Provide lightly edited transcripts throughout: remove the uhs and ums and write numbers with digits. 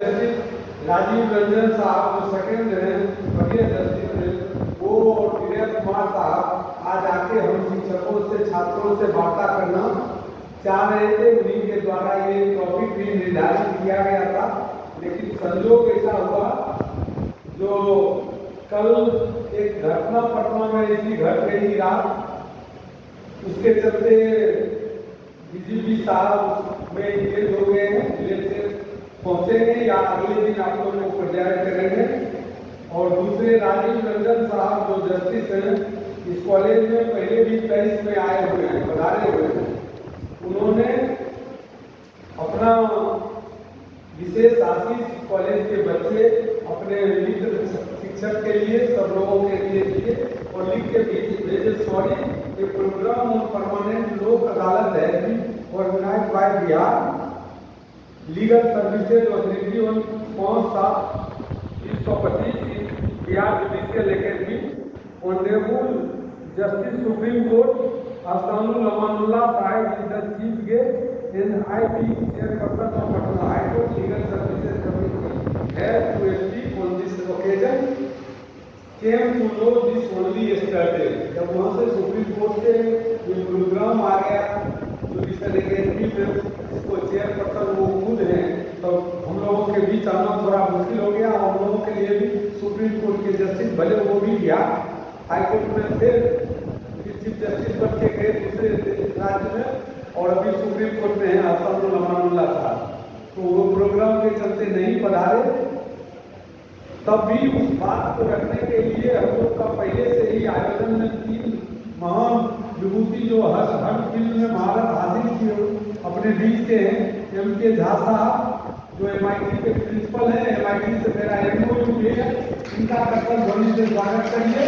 Justice Rajiv Ranjan साहब जो second हैं वरीय जस्टिस हैं, वो विनय कुमार साहब आज आके हम शिक्षकों से छात्रों से वार्ता करना चाह रहे थे। उन्हीं के द्वारा ये टॉपिक भी निर्धारित किया गया था, लेकिन संजोग ऐसा हुआ जो कल एक घटना पटना में ऐसी घट गई रात, उसके चलते डीजीपी साहब में इंगेज हो गए हैं, जेल से पहुंचेंगे या अगले दिन आप लोगों को प्रेजेंट करेंगे। और दूसरे राजीव रंजन साहब जो जस्टिस हैं, इस कॉलेज में पहले भी 23 में आए हुए हैं, पधारे हुए हैं। उन्होंने अपना विशेष आशीष कॉलेज के बच्चे अपने मित्र शिक्षक के लिए, सब लोगों के लिए दिए और लिख के भेजे सॉरी ये प्रोग्राम और परमानेंट लोक अदालत है organise by Bihar legal services authority on 5/7/2025 Bihar judicial academy honourable justice supreme court Ahsanul Amanullah Sahib is the chief guest and I be chairperson of Patna high court legal services committee है to speak on this occasion came to know this only yesterday। जब वहाँ से supreme court से ये programme आ गया judicial academy में, इसको chairperson वो खुद हैं, तो हम लोगों के बीच आना थोड़ा मुश्किल हो गया। हम लोगों के लिए भी सुप्रीम कोर्ट के जस्टिस भले वो भी गया हाई कोर्ट में, फिर चीफ जस्टिस बन के गए दूसरे राज्य में और अभी सुप्रीम कोर्ट में है अहसानुल अमानुल्लाह साहब, तो वो प्रोग्राम के चलते नहीं पधारे। तब भी उस बात को रखने के लिए हम लोग का पहले से ही आयोजन में 3 महान विभूति जो हर फील्ड में महारत हासिल की अपने बीच के हैं, एम.के. झा साहब जो MIT के प्रिंसिपल हैं, MIT से मेरा MOU भी है, इनका कर्तव्य ध्वनि से स्वागत करिए।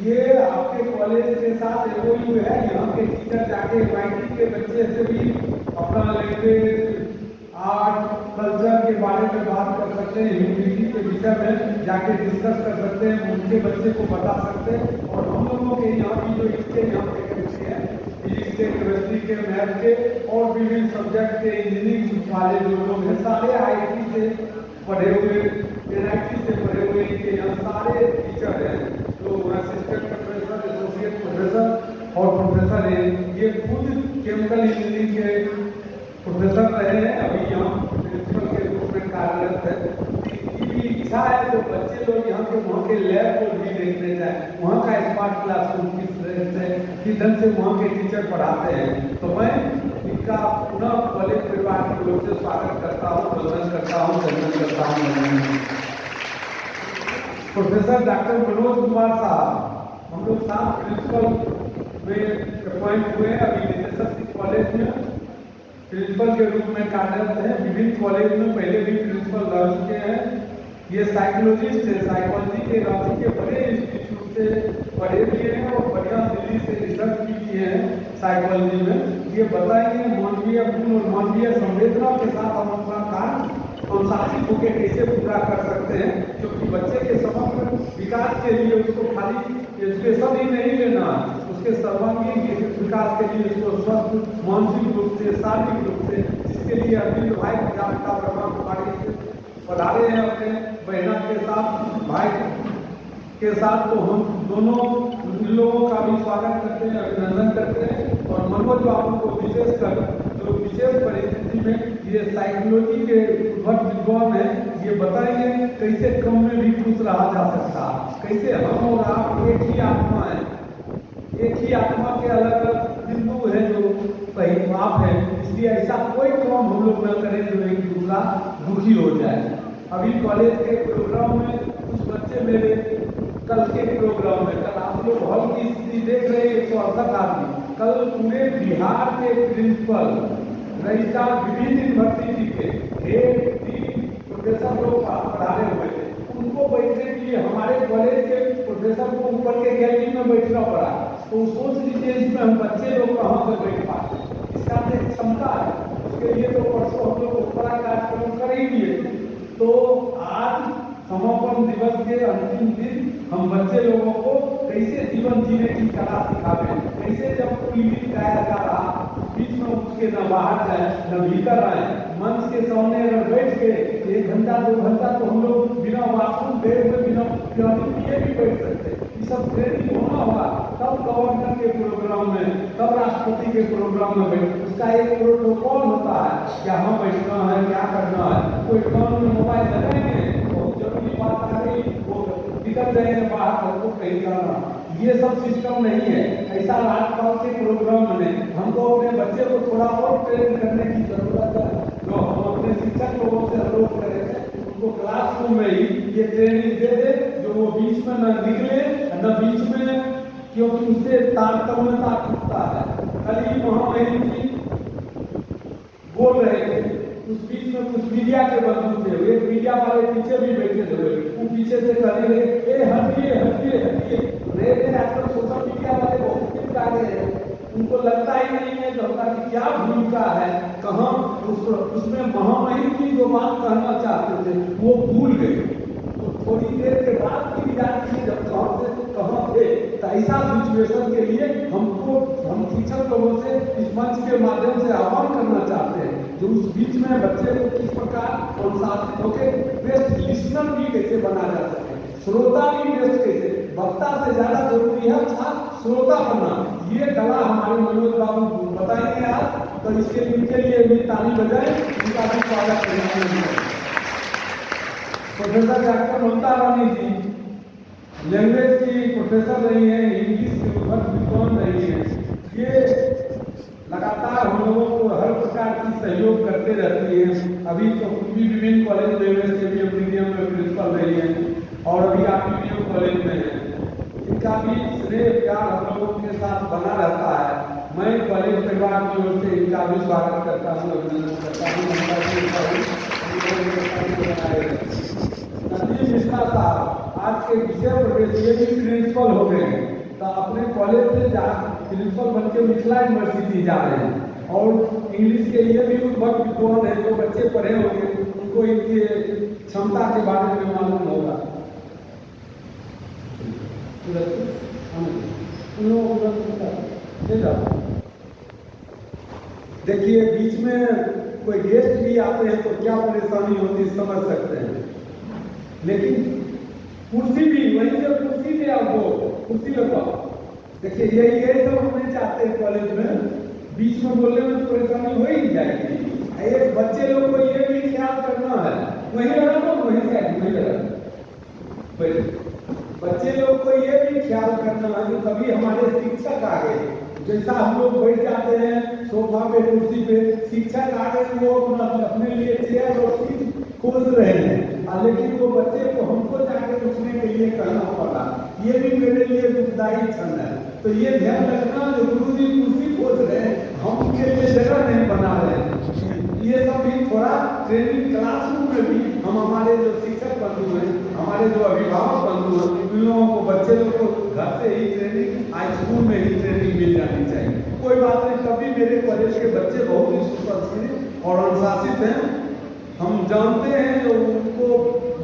ये आपके कॉलेज के साथ MOU है, यहाँ के टीचर जाके MIT के बच्चे से भी अपना लैंग्वेज आर्ट कल्चर के बारे में बात कर सकते हैं, ह्यूमैनिटी के विषय में जाके डिस्कस कर सकते हैं, उनके बच्चे को बता सकते हैं। और हम लोगों के यहाँ भी जो इनके यहाँ पे बच्चे हैं फिजिक्स के, केमिस्ट्री के, मैथ के और विभिन्न सब्जेक्ट के इंजीनियरिंग वाले जो लोग हैं, सारे IIT से पढ़े हुए, NIT से पढ़े हुए इनके यहाँ सारे टीचर हैं जो असिस्टेंट प्रोफेसर, एसोसिएट प्रोफेसर और प्रोफेसर हैं। ये खुद केमिकल इंजीनियरिंग के प्रोफेसर रहे हैं, अभी यहाँ प्रिंसिपल के रूप में कार्यरत है। इनकी इच्छा है तो बच्चे लोग यहाँ के वहाँ के लैब को भी देखने जाए, वहाँ का स्मार्ट क्लासरूम किस ढंग से वहाँ के टीचर पढ़ाते हैं। तो मैं इनका पुनः कॉलेज परिवार की ओर से स्वागत करता हूँ, वंदन करता हूँ, सम्मान करता हूँ। प्रोफेसर डॉक्टर मनोज कुमार साहब हम लोग साथ प्रिंसिपल में अपॉइंट हुए, अभी निदेशक कॉलेज में प्रिंसिपल के रूप में कार्यरत है। विभिन्न कॉलेज में पहले भी प्रिंसिपल रह चुके हैं। ये साइकोलॉजिस्ट है, साइकोलॉजी के रांची के बड़े इंस्टीट्यूट से पढ़े भी हैं और बढ़िया दिल्ली से रिसर्च भी किए हैं साइकोलॉजी में। ये बताएंगे मानवीय गुण और मानवीय संवेदना के साथ हम अपना कार्य अनुशासित होकर कैसे पूरा कर सकते हैं, क्योंकि बच्चे के समग्र विकास के लिए उसको खाली एजुकेशन ही नहीं लेना, उसके सर्वांगीण विकास के लिए उसको स्वस्थ मानसिक रूप से, शारीरिक रूप से, जिसके लिए अरविंद भाई जागता ब्रह्मा कुमारी से पधारे हैं अपने बहना के साथ, भाई के साथ। तो हम दोनों लोगों का भी स्वागत करते हैं, अभिनंदन करते हैं। और मनोज बाबू को विशेषकर जो विशेष परिस्थिति में ये साइकोलॉजी के विद्वान है, ये बताएंगे कैसे कम में भी खुश रहा जा सकता, कैसे हम और आप एक ही आत्मा है, एक ही आत्मा के अलग अलग बिंदु है जो कहीं आप है, इसलिए ऐसा कोई काम हम लोग न करें जो एक दूसरा दुखी हो जाए। अभी कॉलेज के प्रोग्राम में कुछ बच्चे मेरे कल के प्रोग्राम में, कल आप लोग हॉल की स्थिति देख रहे हैं, 168 आदमी, कल पूरे बिहार के प्रिंसिपल, रजिस्ट्रार, विभिन्न यूनिवर्सिटी के प्रोफेसर लोग पढ़ाए हुए थे, उनको बैठने के लिए हमारे कॉलेज के प्रोफेसर को ऊपर के गैलरी में बैठना पड़ा। तो सोच लीजिए इसमें हम बच्चे लोग कहाँ से बैठ पाते, इसका तो क्षमता है, उसके लिए तो परसों हम लोग ऊपर कार्यक्रम कर ही दिए। तो आज समापन दिवस के अंतिम दिन हम बच्चे लोगों को कैसे जीवन जीने की कला सिखावे, कैसे जब पीढ़ी गाया जा रहा बीच में उठ के न बाहर जाए न भीतर आए। मंच के सामने अगर बैठ के 1 घंटा 2 घंटा तो हम लोग बिना वॉशरूम गए हुए बिना पानी पिए भी बैठ सकते। ये सब ट्रेनिंग होना होगा, तब गवर्नर के प्रोग्राम में, तब राष्ट्रपति के प्रोग्राम में बैठ, उसका एक प्रोटोकॉल होता है, क्या बैठना है, क्या करना है। कोई कान में मोबाइल लगाएंगे, बहुत जरूरी बात आ गई, वो निकल जाएंगे बाहर, हमको कहीं जाना। ये सब सिस्टम नहीं है। ऐसा राज्यपाल के प्रोग्राम में हमको अपने बच्चे को थोड़ा और ट्रेन करने की जरूरत है। जो हम अपने शिक्षक लोगों से अनुरोध करेंगे, उनको क्लासरूम में ही ये ट्रेनिंग दे दे, जो वो बीच में न निकले न बीच में, क्योंकि उससे तारतम्यता टूटता है। कल ही महामहिम जी बोल रहे थे, उस बीच में कुछ मीडिया के बंधु थे, एक मीडिया वाले पीछे भी बैठे थे, वो पीछे से कह रहे ए हटिए हटिए हटिए। रेल आजकल सोशल मीडिया वाले बहुत कुछ आ गए हैं, उनको लगता ही नहीं है जनता की क्या भूमिका है, कहाँ उसमें महामहिम की जो बात कहना चाहते थे वो भूल गए। तो थोड़ी देर के बाद की याद की जब कहाँ थे। तो ऐसा सिचुएशन के लिए हम शिक्षक लोगों से इस मंच के माध्यम से आह्वान करना चाहते हैं, जो उस बीच में बच्चे को किस प्रकार अनुशासित होकर बेस्ट लिसनर भी कैसे बना जा सके, श्रोता भी बेस्ट कैसे, वक्ता से ज्यादा जरूरी है श्रोता बनना। ये कला हमारे मनोज बाबू बताएंगे आज, तो इनके लिए भी ताली बजाएं, उनका भी स्वागत करना है। प्रोफेसर डॉक्टर ममता रानी जी लैंग्वेज की प्रोफेसर रही है, इंग्लिश के ऊपर विद्वान रही है। ये लगातार हम लोगों को हर प्रकार की सहयोग करते रहती है। अभी तो विभिन्न कॉलेज में से मीडियम में प्रिंसिपल रही है और अभी आप मीडियम कॉलेज में है। इनका भी स्नेह प्यार हम लोगों के साथ बना रहता है। मैं कॉलेज परिवार की ओर से इनका भी स्वागत करता हूँ, अभिनंदन करता हूँ। संजीव मिश्रा साहब आज के विषय प्रवेश ये भी प्रिंसिपल हो गए हैं, तो अपने कॉलेज से प्रिंसिपल बन के मिथिला यूनिवर्सिटी जा रहे हैं और इंग्लिश के लिए भी उद्भव विद्वान है। जो बच्चे पढ़े होंगे उनको इनकी क्षमता के बारे में मालूम होगा। देखिए बीच में कोई गेस्ट भी आते हैं तो क्या परेशानी होती है समझ सकते हैं, लेकिन कुर्सी भी वहीं से कुर्सी पे आपको कुर्सी लगाओ। देखिए यही सब हम नहीं चाहते कॉलेज में, बीच में बोलने में तो परेशानी हो ही जाएगी। एक बच्चे लोग को ये भी ख्याल करना है, वहीं लगा दो वहीं से वहीं लगा। बच्चे लोग को ये भी ख्याल करना है कि कभी हमारे शिक्षक आ गए, जैसा हम लोग बैठ जाते हैं सोफा पे कुर्सी पे, शिक्षक आ गए वो अपने लिए चेयर और सीट खोज रहे हैं, लेकिन वो बच्चे को हमको जाके उठने के लिए कहना पड़ा। ये भी मेरे लिए दुखदायी क्षण है। तो ये ध्यान रखना, जो गुरुजी कुर्सी खोज रहे हैं हम उनके लिए जगह नहीं बना रहे हैं। ये सब भी थोड़ा ट्रेनिंग क्लासरूम में भी हम हमारे जो शिक्षक बंधु हैं, हमारे जो अभिभावक बंधु हैं, उन लोगों को बच्चे लोग को घर से ही ट्रेनिंग, आज स्कूल में ही ट्रेनिंग मिल जानी चाहिए। कोई बात नहीं, तभी मेरे कॉलेज के बच्चे बहुत ही सुसंस्कृत और अनुशासित हैं। हम जानते हैं जो उनको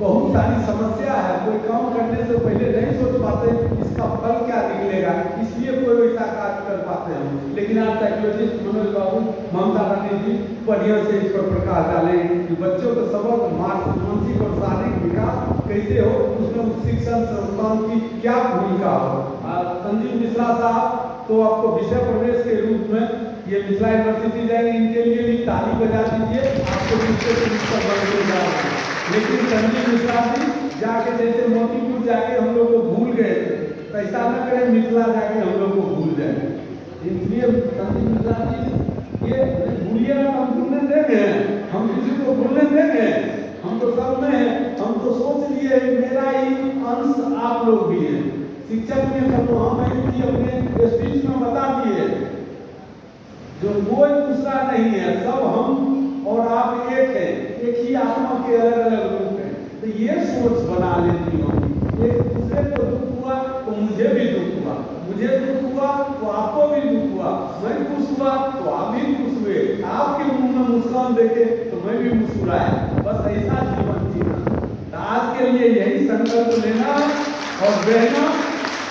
बहुत सारी समस्या है, कोई काम करने से पहले नहीं सोच पाते इसका फल क्या निकलेगा, इसलिए कोई वैसा कार्य कर पाते हैं। लेकिन आज साइकोलॉजिस्ट मनोज बाबू ममता रानी जी बढ़िया से इस पर प्रकाश डालें कि बच्चों का सबक मानसिक और शारीरिक विकास कैसे हो, उसमें उच्च शिक्षण संस्थान की क्या भूमिका हो। संजीव मिश्रा साहब तो आपको विषय प्रवेश के रूप में ये मिथिला यूनिवर्सिटी जाएंगे, इनके लिए भी ताली बजा दीजिए। आपको लेकिन संजीव मिश्रा जी जाके जैसे मोतीपुर जाके हम लोग को भूल गए थे, तो ऐसा न करें मिथिला जाके हम लोग को भूल जाए। इसलिए संजीव मिश्रा जी ये भूलिएगा, हम भूलने देंगे, हम किसी को भूलने देंगे, हम तो सब में हैं। हम तो सोच लिए मेरा ही अंश आप लोग भी हैं। शिक्षक ने हमें अपने स्पीच में बता दिए जो कोई दूसरा नहीं है, सब हम और आप एक है, एक ही आत्मा के अलग अलग रूप है। तो ये सोच बना लेती हूँ, एक दूसरे को दुख हुआ तो मुझे भी दुख हुआ, मुझे दुख हुआ तो आपको भी दुख हुआ, मैं खुश हुआ तो आप भी खुश हुए, आपके मुंह में मुस्कान देखे तो मैं भी मुस्कुराया। बस ऐसा जीवन जीना। आज के लिए यही संकल्प लेना और बहना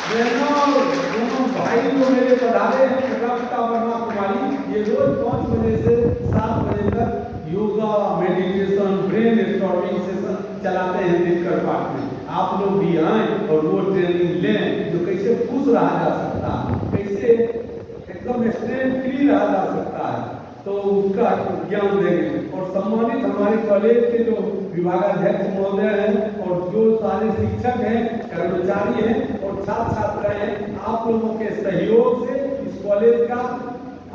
और दोनों भाई को मेरे पधारे पिता वर्मा कुमारी ये रोज 5 बजे से 7 बजे तक yoga, meditation, brain storming session चलाते हैं दिनकर पार्क में। आप लोग भी आए और वो ट्रेनिंग लें, जो कैसे खुश रहा जा सकता है, कैसे एकदम स्ट्रेस फ्री रहा जा सकता है, तो उसका ज्ञान देंगे। और सम्मानित हमारे कॉलेज के जो विभागाध्यक्ष महोदय हैं और जो सारे शिक्षक हैं, कर्मचारी हैं और छात्र छात्राएं हैं, आप लोगों के सहयोग से इस कॉलेज का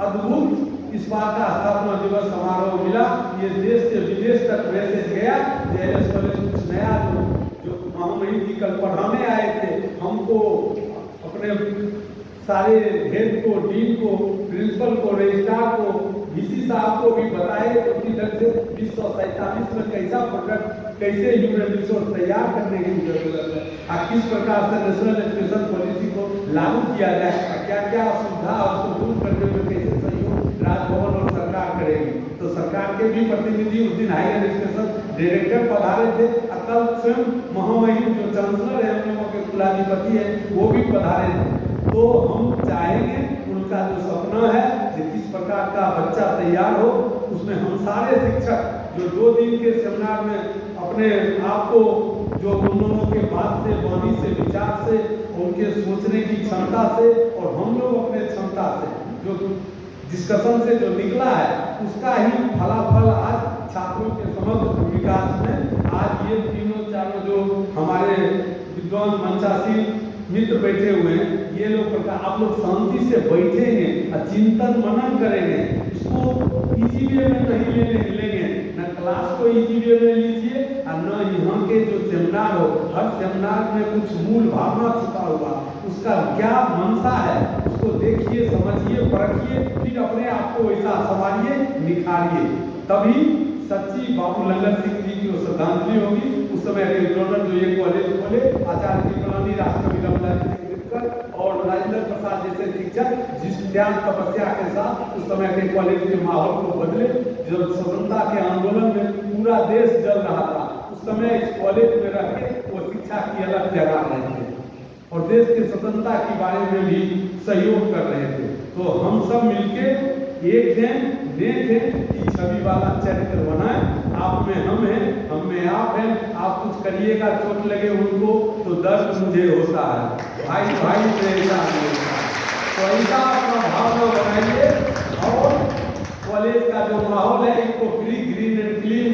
अद्भुत इस बार का स्थापना दिवस समारोह मिला। ये देश से विदेश तक मैसेज गया। जेएलएस कॉलेज कुछ नया जो महामहिम जी कल पढ़ाने आए थे, हमको अपने सारे हेड को, डीन को, प्रिंसिपल को, रजिस्ट्रार को, वीसी साहब को भी बताए तो कि ढंग से 1947 में कैसा प्रोडक्ट, कैसे ह्यूमन रिसोर्स तैयार करने की जरूरत है और किस प्रकार से नेशनल एजुकेशन पॉलिसी को लागू किया जाए, क्या क्या असुविधा उसको दूर करने में कैसे सहयोग राजभवन और सरकार करेगी। तो सरकार के भी प्रतिनिधि उस दिन हायर एजुकेशन डायरेक्टर पधारे थे। कल स्वयं महामहिम जो चांसलर है, हम लोगों के कुलाधिपति है, वो भी पधारे थे। तो हम चाहेंगे उनका जो सपना है कि किस प्रकार का बच्चा तैयार हो, उसमें हम सारे शिक्षक जो 2 दिन के सेमिनार में अपने आप को जो उन लोगों के बात से, वाणी से, विचार से, उनके सोचने की क्षमता से और हम लोग अपने क्षमता से जो डिस्कशन से जो निकला है, उसका ही फलाफल आज छात्रों के समग्र विकास में आज ये तीनों चारों जो हमारे विद्वान मंचासीन मित्र बैठे हुए हैं, ये लोग आप लोग शांति से बैठेंगे और चिंतन मनन करेंगे। इसको इजी वे में नहीं लेंगे, न क्लास को इजी वे में लीजिए और न यहाँ के जो सेमिनार हो, हर सेमिनार में कुछ मूल भावना छुपा हुआ, उसका क्या मंशा है उसको देखिए, समझिए, परखिए, फिर अपने आप को ऐसा संवारिए, निखारिए, तभी सच्ची बाबू लंगर सिंह जी की श्रद्धांजलि होगी। उस समय के डोनर जो ये कॉलेज खोले, आचार्य कृपलानी, राष्ट्रकवि रमलाल और राजेंद्र प्रसाद जैसे शिक्षक जिस त्याग तपस्या के साथ उस समय के कॉलेज के माहौल को बदले, जब स्वतंत्रता के आंदोलन में पूरा देश जल रहा था, उस समय इस कॉलेज में रह के वो शिक्षा की अलग जगह रहे थे और देश के स्वतंत्रता के बारे में भी सहयोग कर रहे थे। तो हम सब मिलके एक हैं, नेक हैं, की छवि वाला चरित्र बनाए। आप में हम हैं, हम में आप हैं। आप कुछ करिएगा, चोट लगे उनको तो दर्द मुझे होता है, भाई भाई से ऐसा नहीं होता। तो ऐसा अपना भावना बनाइए और कॉलेज का जो माहौल है, इसको free, green and clean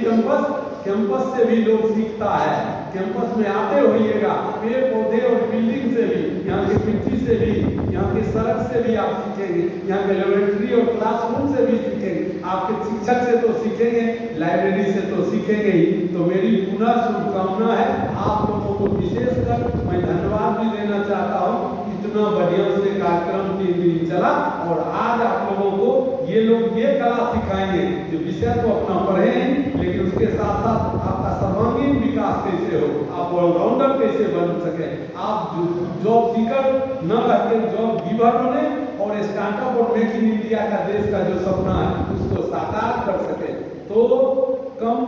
campus से भी लोग सीखता है। कैंपस में आते होइएगा, पेड़ पौधे और बिल्डिंग से भी, यहाँ की मिट्टी से भी, यहाँ की सड़क से भी आप सीखेंगे, यहाँ के लेबोरेटरी और क्लासरूम से भी सीखेंगे। आपके शिक्षक से तो सीखेंगे, लाइब्रेरी से तो सीखेंगे ही। तो मेरी पुनः शुभकामना है आप लोगों को, विशेषकर मैं धन्यवाद भी देना चाहता हूँ। इतना बढ़िया से कार्यक्रम 3 दिन चला और आज आप लोगों को ये लोग ये कला सिखाएंगे जो विषय तो अपना पढ़े हैं, लेकिन उसके साथ साथ आपका सर्वांगीण विकास कैसे हो, आप ऑलराउंडर कैसे बन सके, आप जॉब सीकर न रहकर जॉब गिवर बने और स्टार्टअप और मेक इन इंडिया का देश का जो सपना है उसको साकार कर सके। तो कम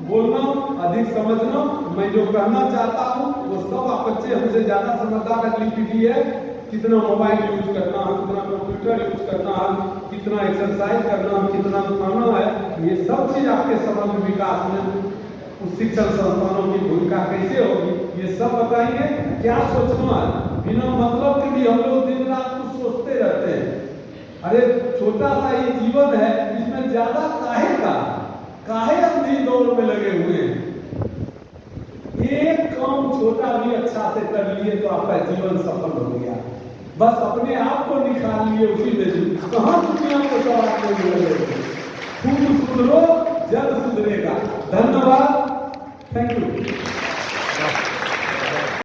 बोलना, अधिक समझना। मैं जो कहना चाहता हूँ वो सब आप बच्चे हमसे ज्यादा समझदार अगली पीढ़ी है। कितना मोबाइल यूज करना है, कितना कंप्यूटर यूज करना है, कितना एक्सरसाइज करना है, कितना खाना है, ये सब चीज आपके समग्र विकास में उस शिक्षण संस्थानों की भूमिका कैसे होगी, ये सब बताएंगे। क्या सोचना है, बिना मतलब के भी हम लोग दिन रात कुछ सोचते रहते हैं। अरे छोटा सा ये जीवन है, इसमें ज्यादा काहे अपनी दौड़ में लगे हुए हैं। एक काम छोटा भी अच्छा से कर लिए तो आपका जीवन सफल हो गया। बस अपने आप को निखार लिए, उसी में कहाँ दुनिया को सवाल लगे। खूब सुधरो, जल्द सुधरेगा। धन्यवाद, थैंक यू।